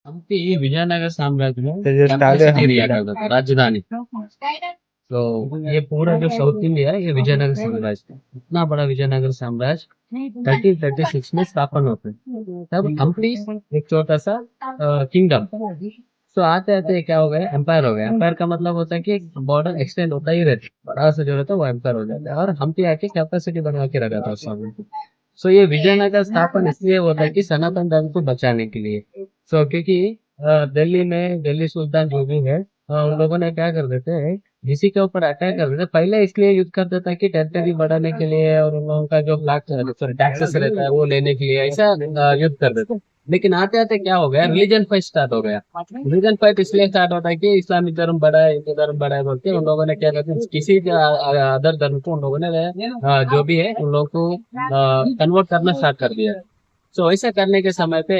हम्पी विजयनगर साम्राज्य में तो जो स्टाइल है कैपिटल हम एरिया करता था, राजधानी। तो ये पूरा जो साउथ इंडिया है ये विजयनगर साम्राज्य, इतना बड़ा विजयनगर साम्राज्य 1336 में स्थापन होते हैं। तब हम्पी एक छोटा सा किंगडम। तो आते आते क्या हो गया, एम्पायर हो गया। एम्पायर का मतलब होता है कि बॉर्डर एक्सटेंड होता ही रहता है, बड़ा सा जो रहता है वो एम्पायर हो जाता है। और हम्पी आके कैपेसिटी बनवा के रखा था उस समय। सो ये विजयनगर स्थापन इसलिए होता है कि सनातन धर्म को बचाने के लिए। सो क्योंकि दिल्ली में दिल्ली सुल्तान जो भी है, उन लोगों ने क्या कर देते हैं, किसी के ऊपर अटैक कर देते हैं। पहले इसलिए युद्ध करते था कि टेरिटरी बढ़ाने के लिए और उन लोगों का जो टैक्सेस रहता है वो लेने के लिए, ऐसा युद्ध कर देते हैं। लेकिन आते आते क्या हो गया, रिलीजन फाइट स्टार्ट हो गया। रिलीजन फाइट इसलिए स्टार्ट होता है कि इस्लामिक धर्म बड़ा है, हिंदू धर्म बड़ा है बोल के उन लोगों ने क्या करते हैं, किसी अदर धर्म को उन लोगों ने जो भी है उन लोगों को कन्वर्ट करना स्टार्ट कर दिया। सो ऐसा करने के समय पे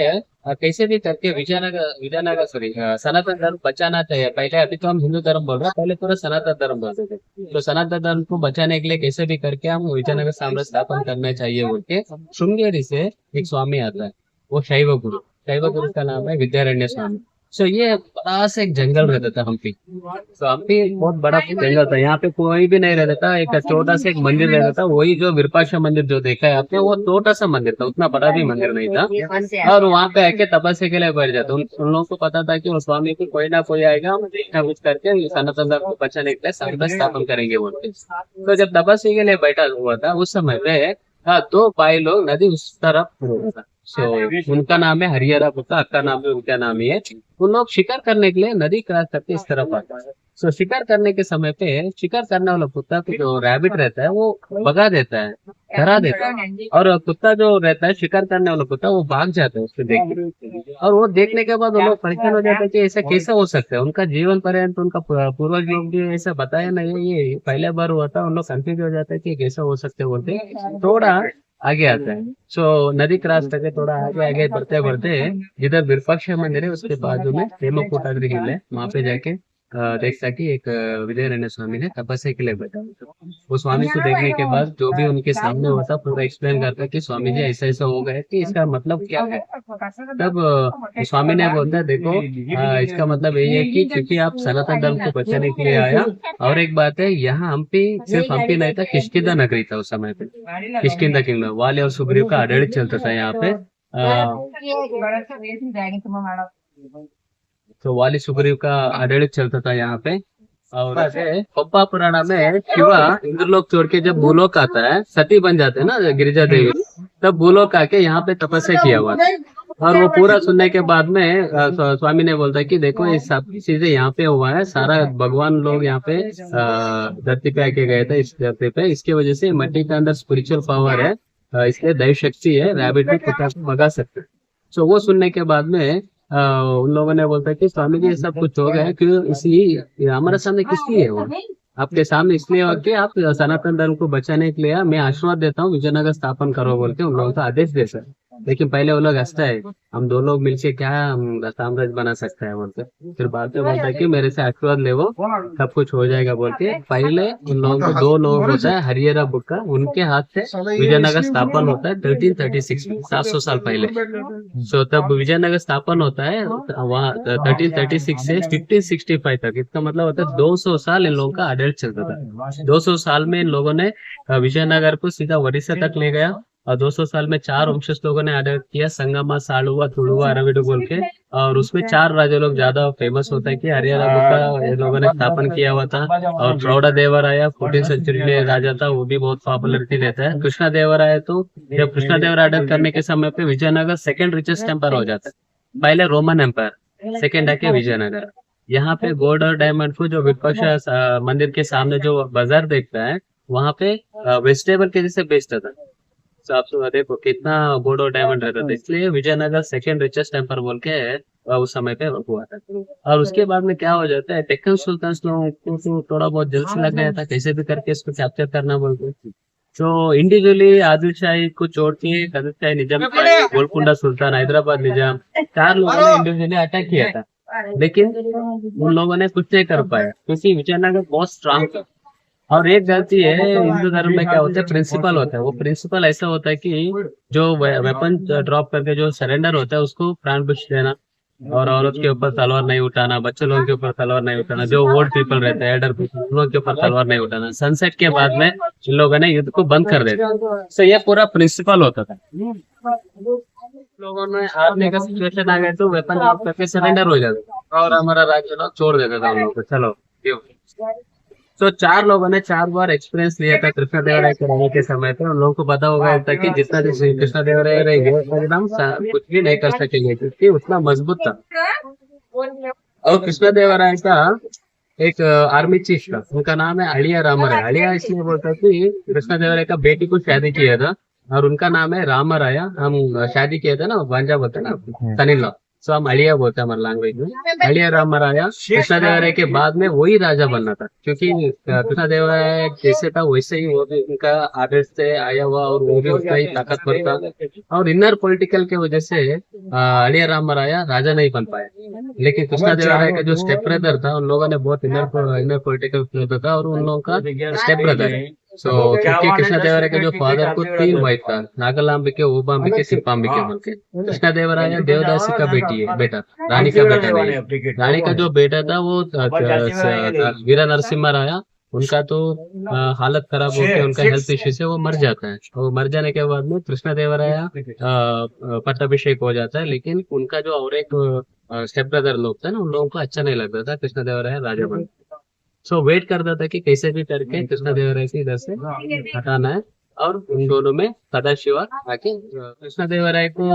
कैसे भी करके विजयनगर विजयनगर सॉरी सनातन धर्म बचाना चाहिए। पहले अभी तो हम हिंदू धर्म बोल रहे हैं, पहले पूरा सनातन धर्म बोलते थे। तो सनातन धर्म को बचाने के लिए कैसे भी करके हम विजयनगर साम्राज्य स्थापन करना चाहिए बोल के श्रृंगेरी से एक स्वामी आता है, वो शैव गुरु। शैव गुरु का नाम है विद्यारण्य स्वामी। सो ये बड़ा सा एक जंगल रहता था हम्पी। तो हम्पी बहुत बड़ा जंगल था, यहाँ पे कोई भी नहीं रहता था। एक छोटा सा एक मंदिर रहता था, वही जो विरूपाक्षा मंदिर जो देखा है आपने, वो छोटा सा मंदिर था, उतना बड़ा भी मंदिर नहीं था। और वहां पे आके तपस्या के लिए बैठ जाते। उन लोगों को पता था कि उस स्वामी को कोई ना कोई आएगा, हम देखना कुछ करके ये सनातन धर्म को बचाने के लिए साम्राज्य स्थापन करेंगे बोलते। तो जब तपस्या के लिए बैठा हुआ था उस समय पे दो भाई लोग नदी उस तरफ हुआ था। सो उनका नाम है हरिहरा बुक्का, अक्का नाम है, उनका नाम ही है। उन लोग शिकार करने के लिए नदी क्रॉस करके इस तरफ आते हैं। सो शिकार करने के समय पे शिकार करने वाला कुत्ता को जो रैबिट रहता है वो भगा देता है, डरा देता है। और कुत्ता जो रहता है, शिकार करने वाला कुत्ता, वो भाग जाता है उसको देख के। और वो देखने के बाद वो लोग परेशान हो जाते हैं कि ऐसा कैसा हो सकता है। उनका जीवन पर्यंत उनका पूर्वज लोग भी ऐसा बताया नहीं, ये पहले बार हुआ था। उन लोग कंफ्यूज हो जाते हैं कि कैसा हो सकता है बोलते। थोड़ा आगे आता है। सो नदी क्रॉस करके थोड़ा आगे आगे बढ़ते बढ़ते जिधर विरूपाक्ष मंदिर है उसके बाजू में हेमकूटाद्रि हिल है, वहां पे जाके देखता कि एक विजयरण्य स्वामी ने तपस्या के लिए बैठा हुआ था। वो स्वामी को देखने के बाद जो भी उनके सामने होता पूरा एक्सप्लेन करता कि स्वामी जी ऐसा ऐसा हो गया, कि इसका मतलब क्या है। तब स्वामी ने बोलता है, देखो इसका मतलब यही है कि क्योंकि आप सनातन धर्म को बचाने के लिए आया। और एक बात है, यहाँ हम्पी सिर्फ हम्पी नहीं था, किष्किंधा नगरी था उस समय पे। किष्किंधा किंगडम, वाली और सुग्रीव का आडಳಿत चलता था यहाँ पे। तो वाली सुग्रीव का आडಳಿत चलता था यहाँ पे। और ऐसे पप्पा पुराना में शिवा इंद्रलोक छोड़ के जब भूलोक आता है, सती बन जाते हैं ना गिरिजा देवी, तब भूलोक आके यहाँ पे तपस्या किया हुआ था। और वो पूरा सुनने के बाद में स्वामी ने बोलता है कि देखो ये सब चीजें यहाँ पे हुआ है, सारा भगवान लोग यहाँ पे धरती पे आके गए थे, इस धरती पे। इसकी वजह से मिट्टी के अंदर स्पिरिचुअल पावर है, इसलिए दैव शक्ति है, रैबिट भी कुत्ता को भगा सकते हैं। सो वो सुनने के बाद में उन लोगों ने बोलता है कि स्वामी जी ये सब कुछ हो गया है, क्यों इसी हमारे सामने किस लिए है वो, आपके सामने इसलिए हो कि आप सनातन धर्म को बचाने के लिए मैं आशीर्वाद देता हूँ, विजयनगर स्थापन करो बोल के उन लोगों का आदेश देता है। लेकिन पहले वो लोग हंसता है, हम दो लोग मिलके क्या हम साम्राज्य बना सकते हैं बोलते। फिर बाद में बोलता है कि मेरे से आशीर्वाद ले वो, सब कुछ हो जाएगा बोल के। पहले उन लोगों को दो लोग होता है हरिहरा बुक्का, उनके हाथ से विजयनगर स्थापन होता है 1336 में, 700 साल पहले। सो तब विजयनगर स्थापन होता है वहाँ 1336 से 1565 तक। इसका मतलब होता है 200 साल इन लोगों का आडಳಿत चलता था। 200 साल में इन लोगों ने विजयनगर को सीधा उड़ीसा तक ले गया। और 200 साल में चार वंशज लोगों ने आडಳಿत किया, संगमा, सालुवा, तुलुवा, अरविडु बोल के। और उसमें चार राजा लोग ज्यादा फेमस होता है कि हरिहरा बुक्का ये लोगों ने स्थापन किया हुआ था। और प्रौढ़ा देवराया 14 सेंचुरी में राजा था, वो भी बहुत पॉपुलरिटी लेता है। कृष्णा देवराया तो जब कृष्णा देवराय आडಳಿत करने के समय पे विजयनगर सेकंड रिचेस्ट एम्पायर हो जाता है। पहले रोमन एम्पायर, सेकंड आके विजयनगर। यहाँ पे गोल्ड और डायमंड को जो विरूपाक्षा मंदिर के सामने जो बाजार देखता है, वहां पे वेजिटेबल के जैसे बेचता था। तो आप देखो कितना गोल्ड और डायमंड रहता था, इसलिए विजयनगर सेकंड रिचेस्ट एम्पायर बोल के उस समय पे हुआ था। और उसके बाद में क्या हो जाता है, डेक्कन सुल्तान लोगों को तो थोड़ा बहुत जल्द से लग गया था कैसे भी करके इसको कैप्चर करना बोलते। तो इंडिविजुअली आदिल शाही को छोड़ के कदर शाही निजाम, गोलकुंडा सुल्तान, हैदराबाद निजाम, चार लोगों ने इंडिविजुअली अटैक किया था। लेकिन उन लोगों ने कुछ नहीं कर पाया क्योंकि विजयनगर बहुत स्ट्रांग था। और एक गलती है हिंदू धर्म में, क्या होता है, प्रिंसिपल होता है। वो प्रिंसिपल ऐसा होता है कि जो वेपन ड्रॉप करके जो सरेंडर होता है उसको प्राण बख्श देना। और औरत के ऊपर तलवार नहीं उठाना, बच्चे लोगों के ऊपर तलवार नहीं उठाना, जो ओल्ड पीपल रहते हैं, एल्डर पीपल, उन लोगों के ऊपर तलवार नहीं उठाना। सनसेट के बाद में इन लोगों ने युद्ध को बंद कर दिया। तो ये पूरा प्रिंसिपल होता था। लोगों ने हारने का सिचुएशन आ गया तो वेपन ऑफ करके सरेंडर हो जाता और हमारा राज्य लोग छोड़ देता था उन लोगों को, चलो क्यों। तो चार लोगों ने 4 बार एक्सपीरियंस लिया था कृष्णा देवराय के रहने के समय पे। उन लोगों को पता होगा था कि जितना दिन श्री कृष्णा देवराय रहेंगे हम कुछ भी नहीं कर सकेंगे, क्योंकि उतना मजबूत था। और कृष्णा देवराय का एक आर्मी चीफ था, उनका नाम है अलिया रामराय। अलिया इसलिए बोलता कि कृष्णा देवराय का बेटी को शादी किया था और उनका नाम है रामराया। हम शादी किया था ना, भांजा बोलते हैं ना, सनीला, सो हम अलिया बोलते हैं हमारे लैंग्वेज में। अलिया रामराया कृष्णा देवराय के बाद में वही राजा बनना था, क्योंकि कृष्णा देवराय जैसे था वैसे ही वो भी उनका आदर्श से आया हुआ और वो भी उतना ही ताकतवर था। और इनर पॉलिटिकल के वजह से अलिया रामराया राजा नहीं बन पाया। लेकिन कृष्णा देवराय का जो स्टेप ब्रदर था, उन लोगों ने बहुत इनर पॉलिटिकल किया था और उन लोगों का स्टेप ब्रदर है। सो क्योंकि कृष्णा देवराय के जो फादर को 3 वाइफ था, नागलांबिके, ओबांबिके, सिप्पांबिके बोलते। कृष्णा देवराय देवदासी का बेटा, रानी का बेटा नहीं। रानी का जो बेटा था वो वीरा नरसिम्हा राया, उनका तो हालत खराब होकर उनका हेल्थ इश्यू से वो मर जाता है। वो मर जाने के बाद में कृष्णा देवराया पट्टाभिषेक हो जाता है। लेकिन उनका जो और एक स्टेप ब्रदर लोग थे ना, उन लोगों को अच्छा नहीं लगता था कृष्णा देवराय राजा बन। सो वेट करता था कि कैसे भी करके कृष्णा देवराय से इधर से हटाना है। और उन दोनों में सदाशिवा आके कृष्णा देवराय को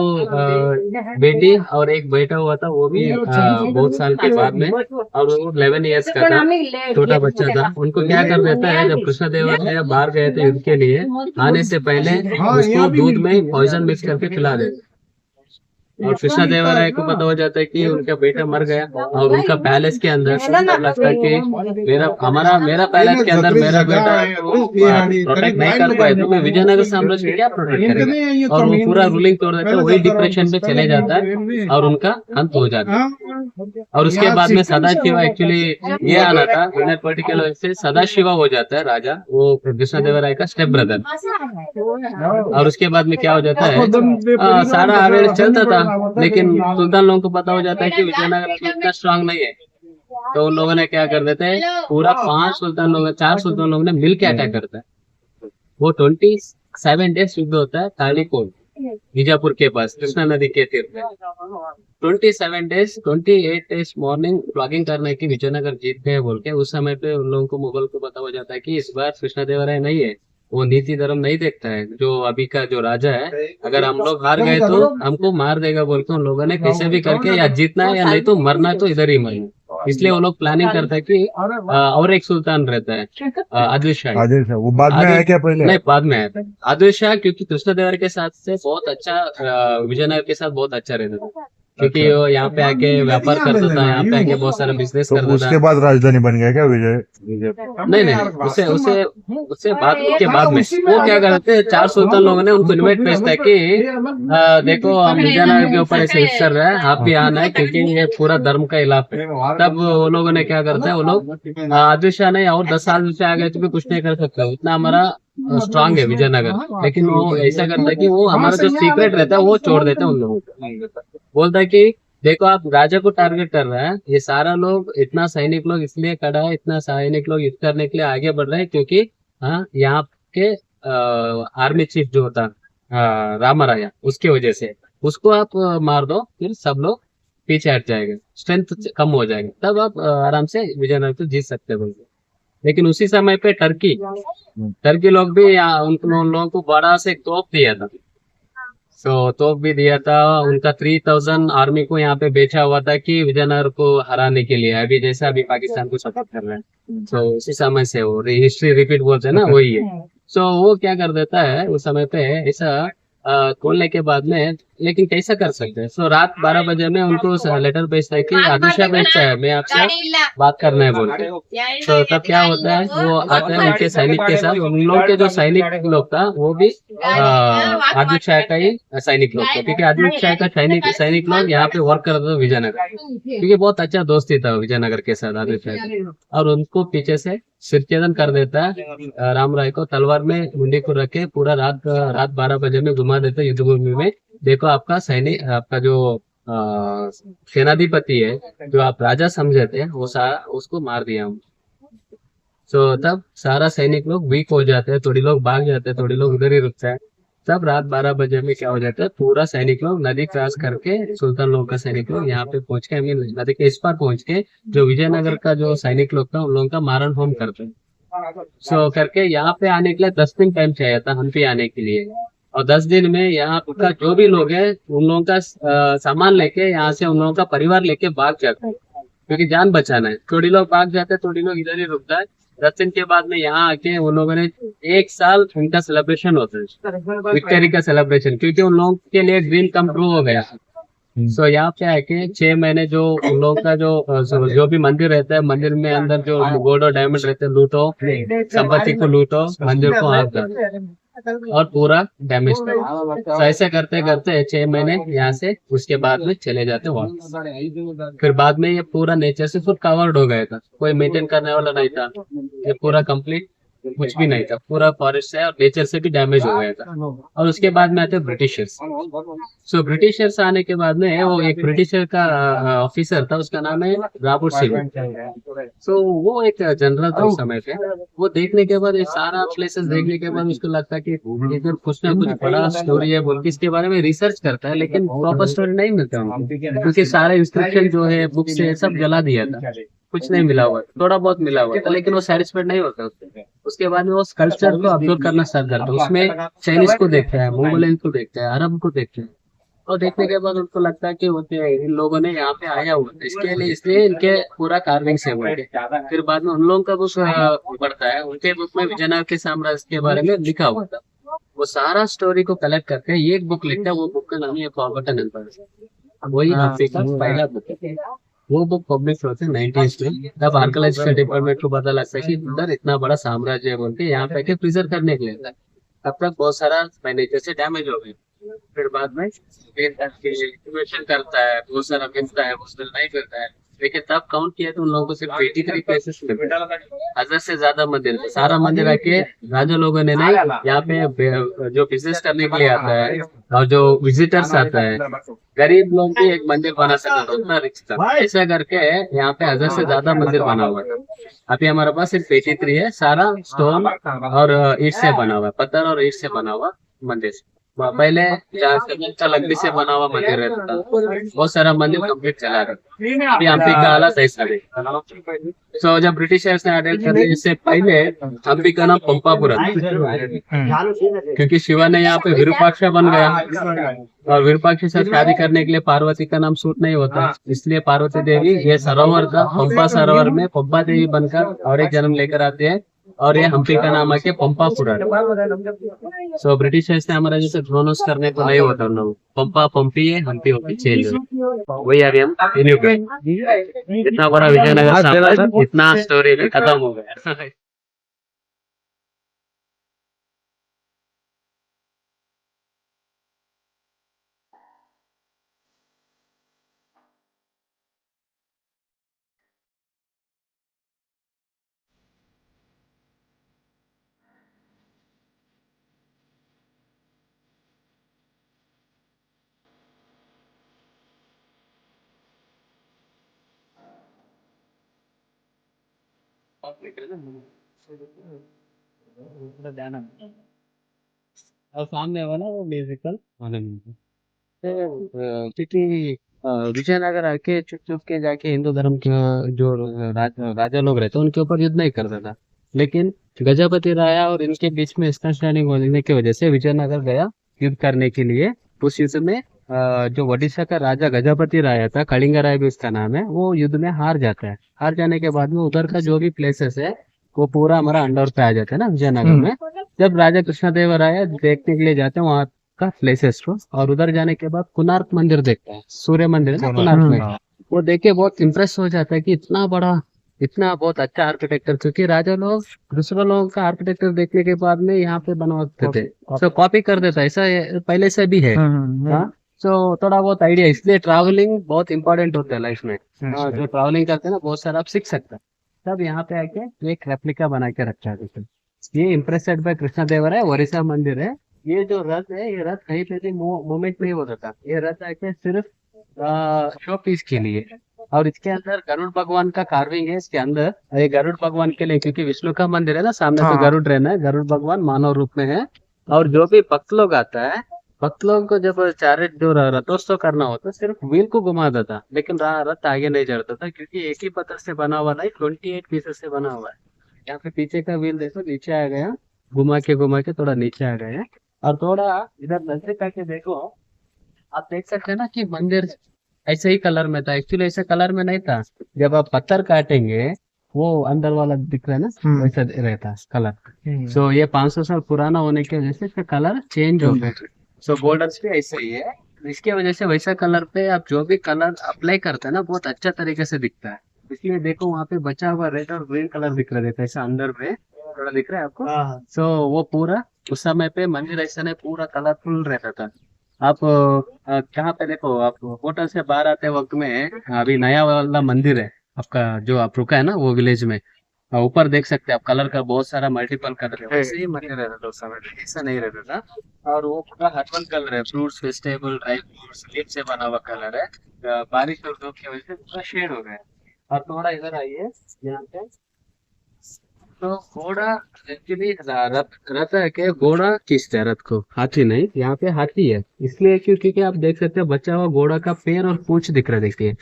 बेटी और एक बेटा हुआ था, वो भी बहुत साल के बाद में, और वो 11 ईयर्स का था, छोटा बच्चा था। उनको क्या कर देता है, जब कृष्णा देवराय बाहर गए थे युद्ध के लिए, आने से पहले उसको दूध में पॉइजन मिक्स करके खिला देते। और कृष्णा देवराय को पता हो जाता है कि उनका बेटा मर गया और उनका पैलेस के अंदर लगता है कि मेरा पैलेस के अंदर मेरा बेटा प्रोटेक्ट नहीं कर पाए तो मैं विजयनगर साम्राज्य क्या प्रोटेक्ट करेगा। और वो पूरा रूलिंग तोड़ देता है, वही डिप्रेशन पे चले जाता है और उनका अंत हो जाता है। और उसके बाद में सदाशिवा, एक्चुअली ये आना था इनर पॉलिटिकल वजह से सदाशिवा हो जाता है राजा, वो कृष्णा देवराय का स्टेप ब्रदर। और उसके बाद में क्या हो जाता है, सारा अवेयर चलता था, लेकिन सुल्तान लोगों को पता हो जाता है कि विजयनगर इतना स्ट्रांग नहीं है। तो उन लोगों ने क्या कर देते हैं, पूरा 4 सुल्तान लोगों ने मिल के अटैक करता है। वो 27 डेज युद्ध होता है तालीकोट, बीजापुर के पास, कृष्णा नदी के तीर पे। 27 डेज, 28 डेज मॉर्निंग ब्लॉगिंग करने की विजयनगर जीत गए बोल के। उस समय पे उन लोगों को, मुगल को पता हो जाता है कि इस बार कृष्णा देवराय नहीं है, वो नीति धर्म नहीं देखता है। जो अभी का जो राजा है, अगर हम लोग हार गए तो हमको मार देगा बोल के उन लोगों ने कैसे भी करके या जीतना है या नहीं तो मरना है तो इधर ही मरना। इसलिए वो लोग प्लानिंग करते हैं कि और एक सुल्तान रहता है आदिल शाह। वो बाद में आया क्या पहले? नहीं, बाद में आया था आदिल शाह, क्योंकि कृष्णा देवराय के साथ से बहुत अच्छा, विजयनगर के साथ बहुत अच्छा रहता था, क्योंकि वो यहाँ पे आके व्यापार करता था, यहाँ पे आके बहुत सारा बिजनेस करता था। उसके बाद राजधानी बन गया क्या विजय? नहीं, उसे उसे उसे के बाद में वो क्या करते, 4 सुल्तान लोगों ने उनको इन्वाइट भेजता है कि देखो हम विजयनगर के ऊपर ऐसे हिट कर रहे हैं, आप भी आना है, क्योंकि ये पूरा धर्म का इलाका है। तब वो लोगों ने क्या करता है, वो लोग आदिल शाह नहीं, और 10 साल से आ गए तो भी कुछ नहीं कर सकता, उतना हमारा स्ट्रांग है विजयनगर। लेकिन वो ऐसा करता है कि वो हमारा जो सीक्रेट रहता है वो छोड़ देते हैं उन लोगों को। बोलता है कि देखो आप राजा को टारगेट कर रहे हैं, ये सारा लोग, इतना सैनिक लोग इसलिए खड़ा है, इतना सैनिक लोग युद्ध करने के लिए आगे बढ़ रहे हैं, क्योंकि यहाँ के आर्मी चीफ जो होता रामराया, उसकी वजह से उसको आप मार दो, फिर सब लोग पीछे हट जाएगा, स्ट्रेंथ कम हो जाएगा, तब आप आराम से विजयनगर को जीत सकते हो। लेकिन उसी समय पे टर्की लोग भी उन लोगों को बड़ा से तोप दिया था। तोप भी दिया था उनका, 3000 आर्मी को यहाँ पे बेचा हुआ था कि विजयनगर को हराने के लिए, अभी जैसा अभी पाकिस्तान को सपोर्ट कर रहे हैं। उसी समय से वो हिस्ट्री रिपीट बोलते हैं ना, वही है। वो क्या कर देता है उस समय पे ऐसा खोलने के बाद में, लेकिन कैसा कर सकते हैं। रात 12 बजे में उनको लेटर भेजता है कि आदिल शाह भेजता है, मैं आपसे बात करना है बोल के। तब क्या होता है, वो आते हैं उनके सैनिक के साथ। उन लोग के जो सैनिक लोग था वो भी आदिल शाह का ही सैनिक लोग था, क्योंकि आदिल शाह का सैनिक लोग यहाँ पे वर्क करते थे विजयनगर, क्योंकि बहुत अच्छा दोस्ती था विजयनगर के साथ आदिल शाह। और उनको पीछे से सिरछेदन कर देता है रामराय को, तलवार में मुंडी को रखे पूरा रात 12 बजे में घुमा देता है युद्ध भूमि में। देखो आपका सैनिक, आपका जो सेनाधिपति है जो आप राजा समझे थे वो सारा उसको मार दिया हम। सो तब सारा सैनिक लोग वीक हो जाते हैं, थोड़ी लोग भाग जाते हैं, थोड़ी लोग उधर ही रुकते हैं। तब रात 12 बजे में क्या हो जाता है, पूरा सैनिक लोग नदी क्रॉस करके सुल्तान लोग का सैनिक लोग यहाँ पे पहुंच के, नदी के इस पार पहुंच के जो विजयनगर का जो सैनिक लोग था उन लोगों का मारण होम करते हैं। सो करके यहाँ पे आने के लिए 10 दिन टाइम चाहिए था हम्पी आने के लिए। और 10 दिन में यहाँ का जो भी लोग है उन लोगों का सामान लेके यहाँ से उन लोगों का परिवार लेके भाग जाते हैं, क्योंकि जान बचाना है। थोड़ी लोग भाग जाते हैं, थोड़ी लोग इधर ही रुकता है। 10 दिन के बाद में यहाँ आके उन लोगों ने 1 साल उनका सेलिब्रेशन होता है, विक्ट्री का सेलिब्रेशन, क्योंकि उन लोगों के लिए ड्रीम कम ट्रू हो गया। सो यहाँ पे आके 6 महीने जो उन लोगों का जो भी मंदिर रहता है, मंदिर में अंदर जो गोल्ड और डायमंड रहते हैं लूटो, संपत्ति को लूटो, मंदिर को आग दो और पूरा डैमेज करो। तो ऐसे करते करते 6 महीने यहाँ से उसके बाद में चले जाते वापस। फिर बाद में ये पूरा नेचर से फुल कवर्ड हो गया था, कोई मेंटेन करने वाला नहीं था, ये पूरा कंप्लीट कुछ भी नहीं था, पूरा फॉरेस्ट है और नेचर से भी डैमेज हो गया था। और उसके बाद में आते ब्रिटिशर्स। सो ब्रिटिशर्स आने के बाद में वो एक ब्रिटिशर का ऑफिसर था, उसका नाम है राबर्ट सिविल। सो वो एक जनरल था उस समय पे। वो देखने के बाद ये सारा प्लेसेस देखने के बाद उसको लगता है कि इधर कुछ ना कुछ बड़ा स्टोरी है, बोल के इसके बारे में रिसर्च करता है, लेकिन प्रॉपर स्टोरी नहीं मिलता उनको, क्योंकि सारे इंस्ट्रक्शन जो है बुक से सब जला दिया था, कुछ नहीं मिला हुआ, थोड़ा बहुत मिला हुआ था, लेकिन वो सेटिस्फाइड नहीं होता उससे। उसके बाद में वो स्कल्पचर को ऑब्जर्व करना स्टार्ट करता है, उसमें चाइनीज को देखता है, मंगोलियन को देखता है, अरब को देखता है। और देखने के बाद उनको लगता है कि इन लोगों ने यहाँ पे आया हुआ है, इसके लिए इसलिए इनके पूरा कार्विंग से बोल के। फिर बाद में उन लोगों का बुक बढ़ता है, उनके बुक में विजयनगर के साम्राज्य के बारे में लिखा हुआ था। वो सारा स्टोरी को कलेक्ट करके ये एक बुक लिखता है, वो बुक का नाम है फॉरगॉटन एम्पायर। वही हम्पी का पहला बुक है। वो बुक पब्लिश होते हैं 90s में। तब आर्कोलॉजिकल डिपार्टमेंट को पता लगता है कि उधर इतना बड़ा साम्राज्य है बोल के, यहाँ पे प्रिजर्व करने के लिए था। तब तक बहुत सारा मैनेजर से डैमेज हो गए। फिर बाद में इन्वेस्टिगेशन करता है, बहुत सारा मिलता है, बहुत सारा नहीं मिलता है, लेकिन तब काउंट किया तो उन लोगों को सिर्फ 83 प्लेसेस मिले, 1000 से ज्यादा मंदिर थे। सारा मंदिर आके राजा लोगों ने नहीं, यहाँ पे जो बिजनेस करने के लिए आता है और जो विजिटर्स आता है, गरीब लोग भी एक मंदिर बना सकते थे, उतना रिच था। ऐसा करके यहाँ पे 1000 से ज्यादा मंदिर बना हुआ था। अभी हमारे पास सिर्फ 83 है, सारा स्टोन और ईंट से बना हुआ है, पत्थर और ईंट से बना हुआ मंदिर। पहले जहाँ लकड़ी से बना हुआ मंदिर रहता था, बहुत सारा मंदिर कंप्लीट चला रहा। अभी हम्पी का हालत ऐसा है। तो जब ब्रिटिशर्स ने अडेप्ट कर लिया, इससे पहले हम्पी का नाम पंपापुरा, क्योंकि शिवा ने यहाँ पे विरूपाक्ष बन गया और विरूपाक्ष के साथ शादी करने के लिए पार्वती का नाम सूट नहीं होता, इसलिए पार्वती देवी, ये सरोवर था पंपा सरोवर में पंपा देवी बनकर और एक जन्म लेकर आते हैं, और ये हम्पी का नाम है कि पंपापुरा। सो ब्रिटिशर्स ने हमारा जैसे प्रोनाउंस करने को नहीं होता, ना पंपा पंपी है, हम्पी होती चेंज है। वही अभी हम रिन्यू कर, इतना बड़ा विजयनगर साम्राज्य, इतना स्टोरी खत्म हो गया। और सामने वाला वो म्यूजिकल आनंद। क्योंकि विजयनगर आके चुप चुप के जाके हिंदू धर्म के जो राजा लोग रहते उनके ऊपर युद्ध नहीं करता था, लेकिन गजपति राया और इनके बीच में अंडरस्टैंडिंग होने की वजह से विजयनगर गया युद्ध करने के लिए। उस युद्ध में जो ओडिशा का राजा गजपति राया था, कलिंग राय भी उसका नाम है, वो युद्ध में हार जाता है। हार जाने के बाद में उधर का जो भी प्लेसेस है वो पूरा हमारा अंडर पे आ जाता है ना विजयनगर में। जब राजा कृष्णदेवराय देखने के लिए जाते हैं वहाँ का प्लेसेस को, और उधर जाने के बाद कोणार्क मंदिर देखता है, सूर्य मंदिर है ना कोणार्क में, वो देख के बहुत इम्प्रेस हो जाता है कि इतना बड़ा, इतना बहुत अच्छा आर्किटेक्चर, क्योंकि राजा लोग दूसरे लोगों का आर्किटेक्चर देखने के बाद में यहाँ पे बनवाते थे, तो कॉपी कर देता है, ऐसा पहले से भी है। हाँ, तो थोड़ा बहुत आइडिया, इसलिए ट्रैवलिंग बहुत इंपॉर्टेंट होता है लाइफ में। जो ट्रैवलिंग करते हैं ना बहुत सारा आप सीख सकते हैं। तब यहाँ पे आके एक रेप्लिका बना के रखा है। ये इम्प्रेस्ड बाय कृष्णदेवराय, ओडिशा मंदिर है। ये जो रथ है, ये रथ कहीं पे भी मूवमेंट नहीं होता था, ये रथ आके सिर्फ शो पीस के लिए। और इसके अंदर गरुड़ भगवान का कार्विंग है इसके अंदर। ये गरुड़ भगवान के लिए, क्योंकि विष्णु का मंदिर है ना, सामने तो हाँ। गरुड़ रहना है, गरुड़ भगवान मानव रूप में है। और जो भी भक्त लोग आता है, भक्त लोगों को जब चारे जो रथोत्सव करना होता है, सिर्फ व्हील को घुमाता था, लेकिन रथ आगे नहीं चढ़ता था, क्योंकि एक ही पत्थर से बना हुआ नहीं, 28 पीसेस से बना हुआ है। यहाँ पे पीछे का व्हील देखो नीचे आ गया, घुमा के थोड़ा नीचे आ गया है। और थोड़ा इधर नजदीक आके देखो, आप देख सकते हैं ना कि मंदिर ऐसे ही कलर में था। एक्चुअली ऐसे कलर में नहीं था, जब आप पत्थर काटेंगे वो अंदर वाला दिख रहा है ना, वैसा रहता है कलर। सो ये 500 साल पुराना होने की वजह से इसका कलर चेंज हो गया। सो गोल्डन भी ऐसा ही है, इसके वजह से वैसा कलर पे आप जो भी कलर अप्लाई करते हैं ना, बहुत अच्छा तरीके से दिखता है। इसलिए देखो वहाँ पे बचा हुआ रेड और ग्रीन कलर दिख रहा है, ऐसा अंदर में थोड़ा दिख रहा है आपको। सो वो पूरा उस समय पे मंदिर ऐसा नहीं, पूरा कलरफुल रहता था। आप कहाँ पे देखो, आप होटल से बाहर आते वक्त में अभी नया वाला मंदिर है आपका, जो आप रुका है ना वो विलेज में, ऊपर देख सकते हैं आप, कलर का बहुत सारा मल्टीपल कलर है, वैसे ही मंदिर रहता था उस समय पे, ऐसा नहीं रहता था। और वो पूरा हर्बल कलर है, fruits vegetable dry fruits leaf से बना हुआ कलर है। बारिश और धूप की वजह से पूरा शेड हो गया है। और थोड़ा इधर आइए, यहाँ पे तो घोड़ा एक्चुअली रथ रथ है कि घोड़ा खींचता है रथ को, हाथी नहीं। यहाँ पे हाथी है इसलिए क्योंकि आप देख सकते हैं बचा हुआ घोड़ा का पैर और पूंछ दिख रहा है, देखिए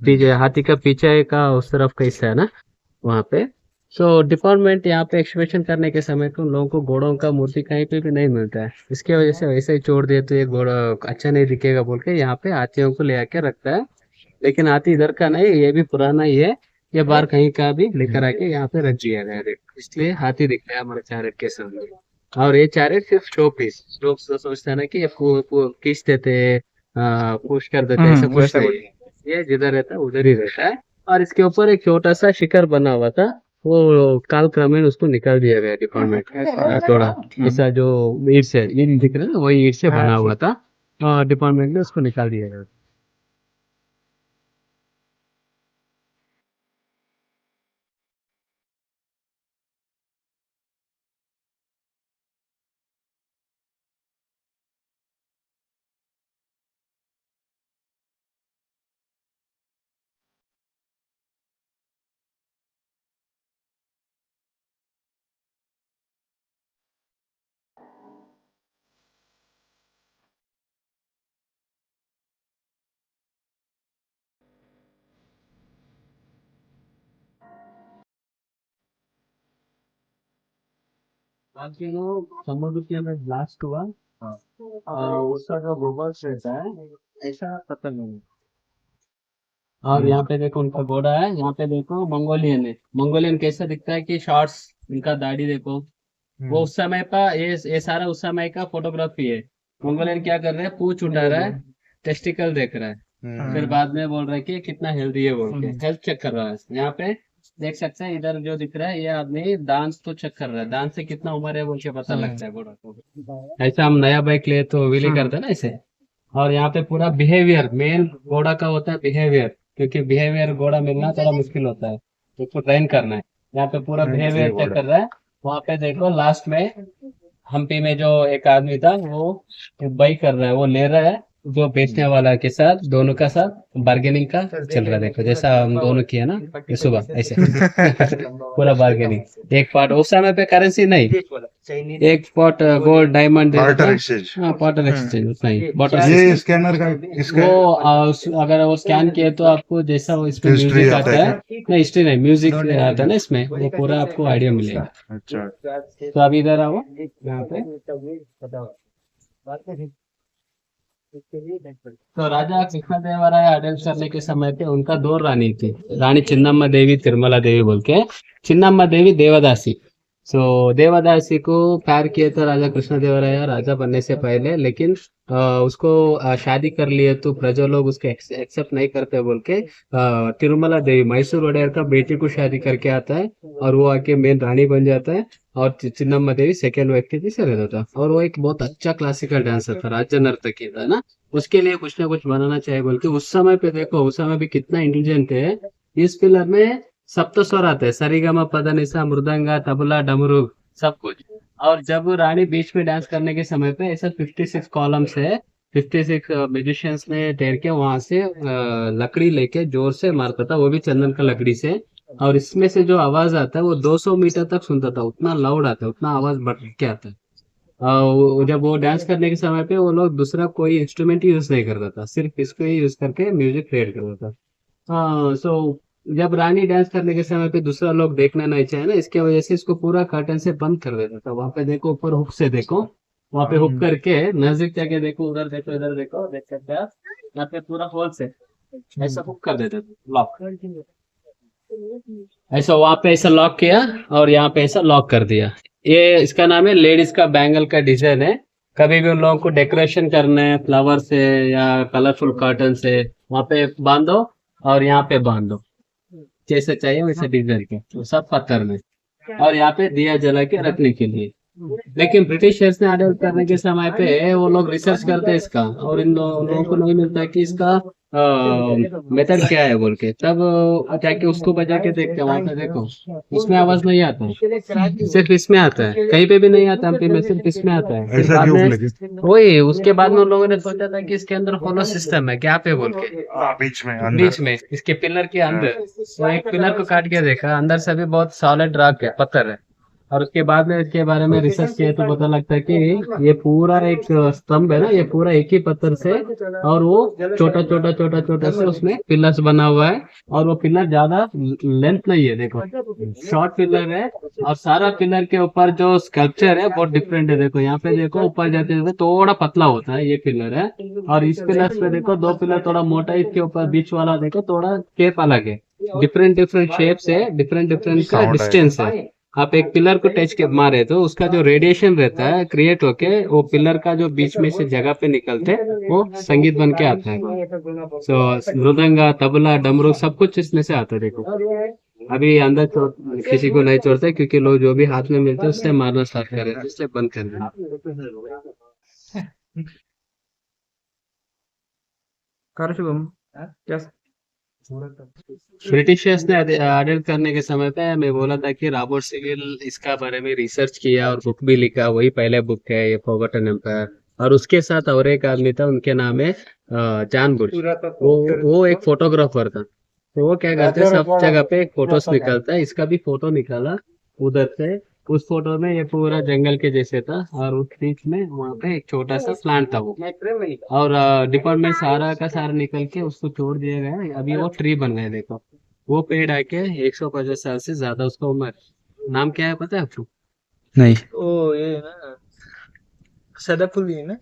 पीछे हाथी का पीछे का उस तरफ का हिस्सा है ना वहाँ पे। सो डिपार्टमेंट यहाँ पे एक्सहिबिशन करने के समय तो लोगों को घोड़ों का मूर्ति कहीं पे भी नहीं मिलता है, इसके वजह से वैसे ही छोड़ दिए तो ये घोड़ा अच्छा नहीं दिखेगा बोल के यहाँ पे हाथियों को ले आके रखता है। लेकिन हाथी इधर का नहीं, ये भी पुराना ही है, ये बाहर कहीं का भी लेकर आके यहाँ पे रख दिया गया है, इसलिए हाथी दिखता है हमारे चैरेट के सामने। और ये चैरेट सिर्फ शो पीस, लोग सोचते हैं ना कि ये खींच देते, पुश कर देते, ऐसा कुछ नहीं, ये जिधर रहता है उधर ही रहता है। और इसके ऊपर एक छोटा सा शिखर बना हुआ था, वो काल क्रमेण उसको निकाल दिया गया डिपार्टमेंट, थोड़ा ऐसा जो ईट से ईट दिख रहा है ना, वही ईट से बना हुआ था, डिपार्टमेंट ने उसको निकाल दिया गया। बाकी वो समुद्र के अंदर ब्लास्ट हुआ, उसका जो गोबर्स रहता है, ऐसा पता नहीं। और यहाँ पे देखो उनका घोड़ा है, यहाँ पे देखो मंगोलियन है, मंगोलियन कैसा दिखता है कि शॉर्ट्स, इनका दाढ़ी देखो, वो उस समय का ये सारा उस समय का फोटोग्राफी है। मंगोलियन क्या कर रहे हैं, पूंछ उठा रहा है, टेस्टिकल देख रहा है, फिर बाद में बोल रहा है कि कितना हेल्दी है बोल के हेल्थ चेक कर रहा है। यहाँ पे देख सकते हैं, इधर जो दिख रहा है ये आदमी डांस तो चेक कर रहा है, डांस से कितना उम्र है बोल के पता लगता है घोड़ा को। ऐसा हम नया बाइक ले तो व्हीली करते हैं ना ऐसे। और यहाँ पे पूरा बिहेवियर, मेन घोड़ा का होता है बिहेवियर, क्योंकि बिहेवियर घोड़ा मिलना थोड़ा मुश्किल होता है, उसको ट्रेन करना है। यहाँ पे पूरा बिहेवियर चेक कर रहा है। वहां पे देखो लास्ट में हम्पी में जो एक आदमी था वो बाई कर रहा है, वो ले रहा है जो बेचने वाला के साथ, दोनों का साथ बार्गेनिंग का चल रहा है, देखो जैसा हम दोनों किया ना ये सुबह ऐसे पूरा बार्गेनिंग। एक पार्ट उस समय पे करेंसी नहीं, एक pot gold diamond barter exchange. हाँ बार्टर एक्सचेंज उतना ही बार्टर ये सिस्टम। स्कैनर का इसका वो अगर वो स्कैन किए तो आपको जैसा वो इसमें हिस्ट्री म्यूजिक आता आता है है, नहीं हिस्ट्री नहीं म्यूजिक आता है ना इसमें, वो पूरा आपको आइडिया मिलेगा। अच्छा। तो अभी इधर आओ यहाँ पे। तो राजा कृष्णदेवराय आडಳಿತ करने के समय पे उनका दो रानी थी, रानी चिन्नम्मा देवी तिरुमला देवी बोल के। चिन्नम्मा देवी देवदासी, सो देवदासी को प्यार किया था राजा कृष्णदेवराय राजा बनने से पहले, लेकिन उसको शादी कर लिए तो प्रजा लोग उसको एक्सेप्ट नहीं करते बोल के तिरुमला देवी मैसूर वडेयर का बेटी को शादी करके आता है, और वो आके मेन रानी बन जाता है। और चिन्नम्मा देवी सेकेंड वाइफ के पीछे रहता था, और वो एक बहुत अच्छा क्लासिकल डांसर था, राज्य नर्तकी था ना, उसके लिए कुछ ना कुछ बनाना चाहिए बोल के उस समय पे देखो, उस समय भी कितना इंटेलिजेंट है। इस फिल्म में सप्त स्वर आते हैं, सरिगमा पदनिसा मृदंगा तबला डमरू सब कुछ। और जब रानी बीच में डांस करने के समय पे ऐसा 56 कॉलम्स है, 56 म्यूजिशियंस ने ठहर के वहां से लकड़ी लेके जोर से मारता था, वो भी चंदन का लकड़ी से। और इसमें से जो आवाज आता है वो 200 मीटर तक सुनता था, उतना लाउड आता है, उतना आवाज बढ़ के आता है। जब वो डांस करने के समय पे वो लोग दूसरा कोई इंस्ट्रूमेंट यूज नहीं करता था, सिर्फ इसको ही यूज करके म्यूजिक क्रिएट करता था। हाँ, सो जब रानी डांस करने के समय पे दूसरा लोग देखना नहीं चाहे ना, इसके वजह से इसको पूरा कर्टन से बंद कर देता था। वहां पे देखो, ऊपर हुक से देखो, वहां पे हुक करके नजदीक जाके देखो, उधर देखो, इधर देखो, देख सकते हैं आप। यहाँ पे पूरा होल से ऐसा हुक कर देते थे, लॉक ऐसा। वहां पे ऐसा लॉक किया और यहाँ पे ऐसा लॉक कर दिया। ये इसका नाम है लेडीज का बैंगल का डिजाइन है। कभी भी उन लोगों को डेकोरेशन करना है फ्लावर से या कलरफुल कर्टन से, वहां पे बांध दो और यहाँ पे बांध दो, जैसे चाहिए वैसे डिजाइन के, तो सब पत्थर में। और यहाँ पे दिया जला के रखने के लिए। लेकिन ब्रिटिशर्स ने ऑर्डर करने के समय पे वो लोग रिसर्च करते हैं इसका, और इन लोगों को नहीं मिलता कि इसका मेथड क्या है बोल के। तब जाके उसको बजा के देखते हैं, वहां पे देखो उसमें आवाज नहीं आता है, सिर्फ इसमें आता है, कहीं पे भी नहीं आता एमपी में, सिर्फ इसमें आता है। फिर ऐसा बाद क्यों में लेकिन वही उसके बाद में उन लोगों ने सोचा था कि इसके अंदर होलो सिस्टम है क्या पे बोल के, बीच में अंदर बीच में इसके पिलर के अंदर। तो एक पिलर को काट के देखा, अंदर से भी बहुत सॉलिड रॉक है, पत्थर है। और उसके बाद में इसके बारे में रिसर्च किया तो पता लगता है कि ये पूरा एक स्तंभ है ना, ये पूरा एक ही पत्थर से, और वो छोटा छोटा छोटा छोटा से उसमें पिलर्स बना हुआ है। और वो पिलर ज्यादा लेंथ नहीं है, देखो शॉर्ट पिलर है। और सारा पिलर के ऊपर जो स्कल्पचर है बहुत डिफरेंट है। देखो यहाँ पे देखो, ऊपर जाते हुए थोड़ा पतला होता है, ये पिलर है। और इस पिलर पे देखो, दो पिलर थोड़ा मोटा है, इसके ऊपर बीच वाला देखो थोड़ा शेप अलग है। डिफरेंट डिफरेंट शेप्स है, डिफरेंट डिफरेंट का Sound है। डिस्टेंस है। आप एक पिलर को टच के मारे तो उसका जो रेडिएशन रहता है क्रिएट होके, वो पिलर का जो बीच में से जगह पे निकलते वो संगीत बन के आता है। सो मृदंगा, तबला, डमरू सब कुछ इसमें से आता है। देखो अभी अंदर किसी को नहीं छोड़ते, क्योंकि लोग जो भी हाथ में मिलते हैं उससे मारना स्टार्ट कर रहे थे, इसलिए बंद कर दिया। कर शुभम क्या ब्रिटिशर्स ने ऑर्डर करने के समय पे मैं बोला था कि रॉबर्ट सिविल इसका बारे में रिसर्च किया और बुक भी लिखा, वही पहले बुक है ये फॉरगॉटन एम्पायर। और उसके साथ और एक आदमी था, उनके नाम है जॉन बुश। वो एक फोटोग्राफर था। तो वो क्या करते हैं, सब जगह पे एक फोटोस निकलता है, इसका भी फोटो निकाला उधर से। उस फोटो में ये पूरा जंगल के जैसे था, और उस बीच में वहाँ पे एक छोटा सा प्लांट था वो। और डिपार्टमेंट सारा का सारा निकल के उसको छोड़ दिया गया, अभी वो ट्री बन गए। देखो वो पेड़ आके 150 साल से ज्यादा उसका उम्र। नाम क्या है पता है आपको? नहीं ओ ये ना सदाफुली है ना।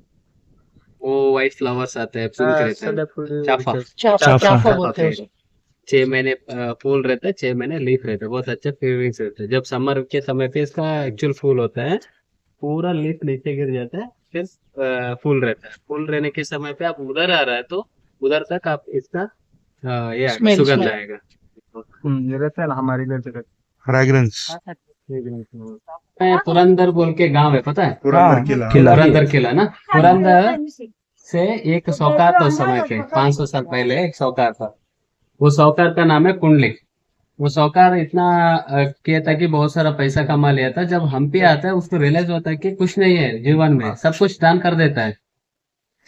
वो व्हाइट फ्लावर्स आते हैं, पिंक हाँ, रहता है, सदाफुली चाफा। चाफा बोलते हैं उसे। 6 महीने फूल रहता है, 6 महीने लीफ रहता है, बहुत अच्छा फ्लेवरिंग्स रहता है। जब समर के समय पे इसका एक्चुअल फूल होता है, पूरा लीफ नीचे गिर जाता है, फिर फूल रहता है। फूल रहने के समय पे आप उधर आ रहा है तो उधर तक आप इसका ये Smell, सुगंध smell. आएगा। ये रहता है ना हमारे घर से फ्रेग्रेंस पुरंदर बोल के गांव है, पता है? पुरंदर किला पुरंदर किला ना, पुरंदर से एक सौकार था उस समय पे, 500 साल पहले एक सौकार था। वो सौकार का नाम है कुंडलिक। वो सौकार इतना किया था कि बहुत सारा पैसा कमा लिया था। जब हम्पी आता है उसको रियलाइज होता है कि कुछ नहीं है जीवन में, सब कुछ दान कर देता है।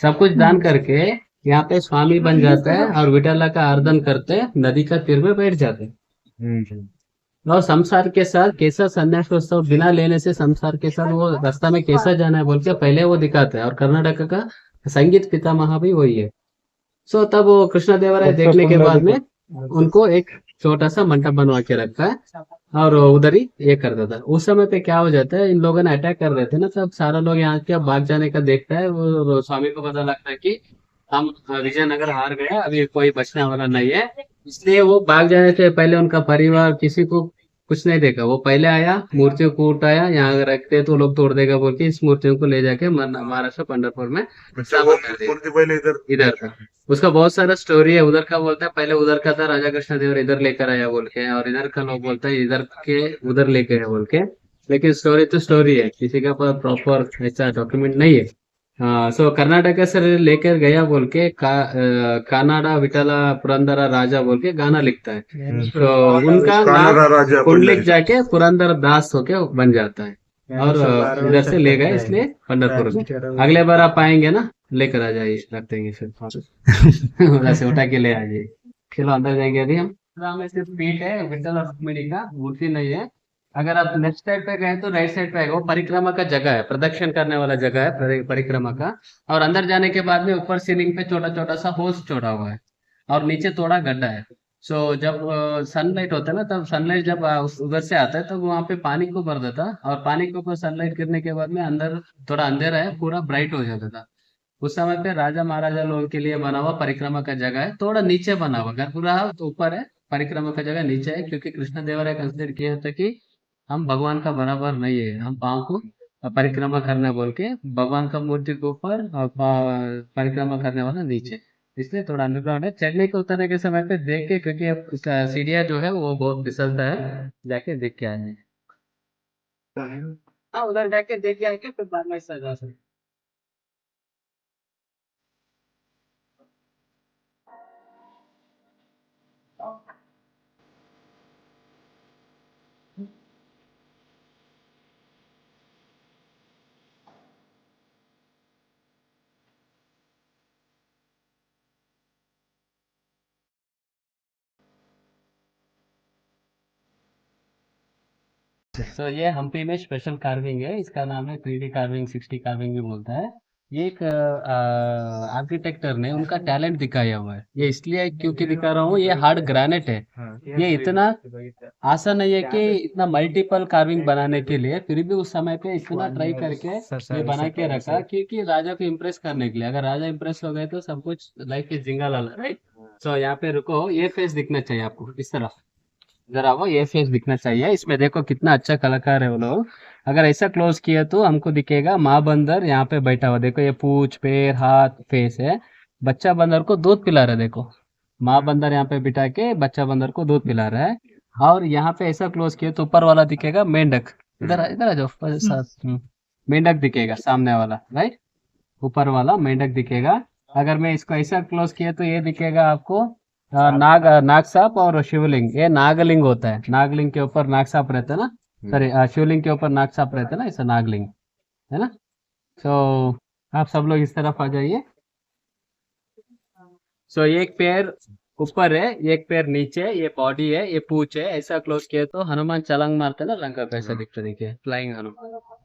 सब कुछ दान करके यहाँ पे स्वामी बन जाता है, और विठला का आराधन करते नदी का तीर में बैठ जाते हैं। और संसार के साथ कैसा संन्यास उत्सव बिना लेने से संसार के साथ वो रास्ता में कैसा जाना है बोल के पहले वो दिखाते हैं। और कर्नाटक का संगीत पितामह भी वही है। सो तब वो कृष्णदेवराय देखने के बाद में उनको एक छोटा सा मंडप बनवा के रखा है, और उधर ही ये करता था। उस समय पे क्या हो जाता है, इन लोगों ने अटैक कर रहे थे ना, तब सारा लोग यहाँ के भाग जाने का देखता है। वो स्वामी को पता लगता है कि हम विजयनगर हार गए, अभी कोई बचने वाला नहीं है। इसलिए वो भाग जाने से पहले उनका परिवार किसी को कुछ नहीं देखा, वो पहले आया, मूर्तियों को उठाया, यहाँ रखते तो लोग तोड़ देगा बोल के इस मूर्तियों को ले जाके महाराष्ट्र पंढरपुर में स्थापन कर दिया। पहले इधर था उसका बहुत सारा स्टोरी है। उधर का बोलता है पहले उधर का था, राजा कृष्णदेव इधर लेकर आया बोल के, और इधर का लोग बोलता है इधर के उधर लेके आया बोल के। लेकिन स्टोरी तो स्टोरी है, किसी का प्रॉपर ऐसा डॉक्यूमेंट नहीं है। हाँ, सो कर्नाटक से लेकर गया बोल के कानाडा विठला पुरंदरा राजा बोल के गाना लिखता है। तो उनका नाम राजा कुंडलिक जाके पुरंदर दास होके बन जाता है। और इधर से ले गए इसलिए पंढरपुर में। अगले बार आप आएंगे ना, लेकर आ जाइए, रख देंगे फिर उधर से उठा के ले आ जाइए। चलो अंदर जाएंगे अभी हम। में सिर्फ पीठ है विठल और रुक्मिणी का, मूर्ति नहीं है। अगर आप लेफ्ट साइड पे गए तो राइट साइड पे आएगा, वो परिक्रमा का जगह है, प्रदक्षिण करने वाला जगह है परिक्रमा का। और अंदर जाने के बाद में ऊपर सीलिंग पे छोटा छोटा सा होल्स छोड़ा हुआ है और नीचे थोड़ा गड्ढा है। सो जब सनलाइट होता है ना, तब सनलाइट जब उधर से आता है तो वहाँ पे पानी को भर देता, और पानी के ऊपर सनलाइट गिरने के बाद में अंदर थोड़ा अंधेरा है, पूरा ब्राइट हो जाता था। उस समय पे राजा महाराजा लोगों के लिए बना हुआ परिक्रमा का जगह है, थोड़ा नीचे बना हुआ। गर्भगृह तो ऊपर है, परिक्रमा का जगह नीचे है, क्योंकि कृष्ण देवराय कंसिडर किया था कि हम भगवान का बराबर नहीं है, हम पाँव को परिक्रमा करना बोल के भगवान का मूर्ति के ऊपर और परिक्रमा करने वाला नीचे, इसलिए थोड़ा अंडरग्राउंड है। चढ़ने के उतरने के समय पे देख के, क्योंकि अब सीढ़ियाँ जो है वो बहुत फिसलता है, जाके देख के आए। हाँ उधर जाके देख के आके फिर बाद में इस जा सकते। तो ये हम्पी में स्पेशल कार्विंग है, इसका नाम है 3D कार्विंग, 6D कार्विंग भी बोलता है। ये एक आर्किटेक्टर ने उनका टैलेंट दिखाया हुआ है। ये इसलिए क्योंकि दिखा रहा हूँ, ये हार्ड ग्रेनाइट है, ये इतना आसान नहीं है कि इतना मल्टीपल कार्विंग बनाने के लिए, फिर भी उस समय पे इतना ट्राई करके ये बना के रखा, क्योंकि राजा को इम्प्रेस करने के लिए। अगर राजा इम्प्रेस हो गए तो सब कुछ लाइफ इज जिंगा लाला, राइट। सो यहाँ पे रुको, ये फेस दिखना चाहिए आपको इस तरफ, जरा वो ये फेस दिखना चाहिए। इसमें देखो कितना अच्छा कलाकार है वो लोग। अगर ऐसा क्लोज किया तो हमको दिखेगा माँ बंदर यहाँ पे बैठा हुआ, देखो ये पूछ पैर हाथ फेस है। बच्चा बंदर को दूध पिला रहा है, देखो माँ बंदर यहाँ पे बिठा के बच्चा बंदर को दूध पिला रहा है। और यहाँ पे ऐसा क्लोज किया तो ऊपर वाला दिखेगा मेंढक, इधर इधर आ जाओ। मेंढक दिखेगा सामने वाला, राइट, ऊपर वाला मेंढक दिखेगा। अगर मैं इसको ऐसा क्लोज किया तो ये दिखेगा आपको नाग सांप और शिवलिंग। ये नागलिंग होता है, नागलिंग के ऊपर नाग सांप रहता है ना, सॉरी शिवलिंग के ऊपर नाग सांप रहता है ना, ऐसा नागलिंग है ना। सो आप सब लोग इस तरफ आ जाइए। सो एक पैर ऊपर है, एक पैर नीचे, ये बॉडी है, ये पूंछ है। ऐसा क्लोज किया तो हनुमान छलांग मारते ना लंका, कैसा दिखता देखिए, फ्लाइंग हनुमान।